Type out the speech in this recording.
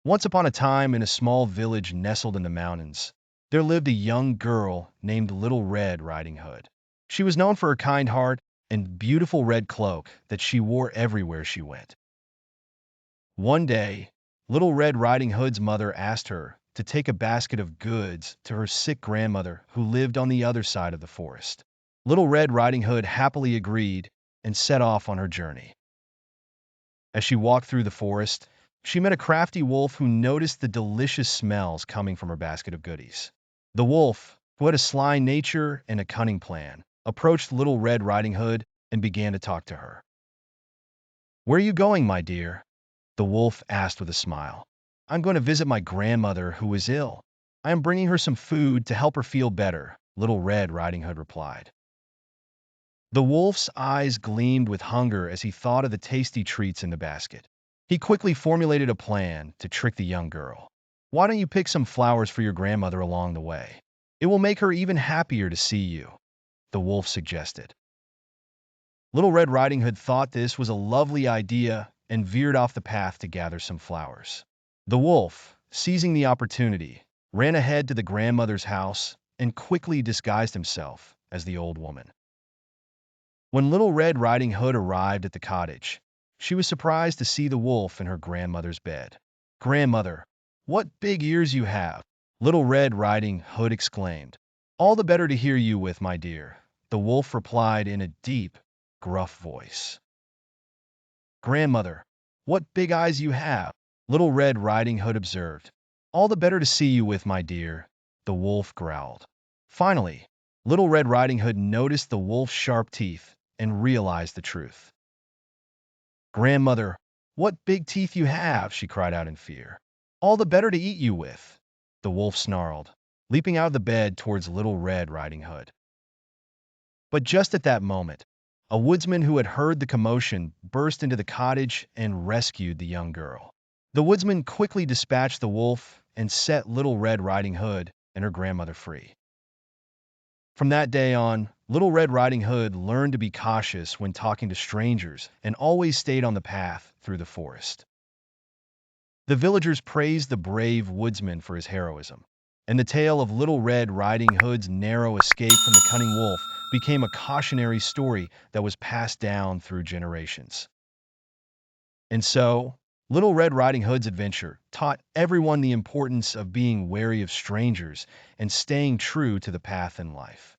Once upon a time, in a small village nestled in the mountains, there lived a young girl named Little Red Riding Hood. She was known for her kind heart and beautiful red cloak that she wore everywhere she went. One day, Little Red Riding Hood's mother asked her to take a basket of goods to her sick grandmother who lived on the other side of the forest. Little Red Riding Hood happily agreed and set off on her journey. As she walked through the forest, she met a crafty wolf who noticed the delicious smells coming from her basket of goodies. The wolf, who had a sly nature and a cunning plan, approached Little Red Riding Hood and began to talk to her. "Where are you going, my dear?" the wolf asked with a smile. "I'm going to visit my grandmother who is ill. I am bringing her some food to help her feel better," Little Red Riding Hood replied. The wolf's eyes gleamed with hunger as he thought of the tasty treats in the basket. He quickly formulated a plan to trick the young girl. "Why don't you pick some flowers for your grandmother along the way? It will make her even happier to see you," the wolf suggested. Little Red Riding Hood thought this was a lovely idea and veered off the path to gather some flowers. The wolf, seizing the opportunity, ran ahead to the grandmother's house and quickly disguised himself as the old woman. When Little Red Riding Hood arrived at the cottage, she was surprised to see the wolf in her grandmother's bed. "Grandmother, what big ears you have!" Little Red Riding Hood exclaimed. "All the better to hear you with, my dear," the wolf replied in a deep, gruff voice. "Grandmother, what big eyes you have!" Little Red Riding Hood observed. "All the better to see you with, my dear," the wolf growled. Finally, Little Red Riding Hood noticed the wolf's sharp teeth and realized the truth. "Grandmother, what big teeth you have!" she cried out in fear. "All the better to eat you with," the wolf snarled, leaping out of the bed towards Little Red Riding Hood. But just at that moment, a woodsman who had heard the commotion burst into the cottage and rescued the young girl. The woodsman quickly dispatched the wolf and set Little Red Riding Hood and her grandmother free. From that day on, Little Red Riding Hood learned to be cautious when talking to strangers and always stayed on the path through the forest. The villagers praised the brave woodsman for his heroism, and the tale of Little Red Riding Hood's narrow escape from the cunning wolf became a cautionary story that was passed down through generations. And so, Little Red Riding Hood's adventure taught everyone the importance of being wary of strangers and staying true to the path in life.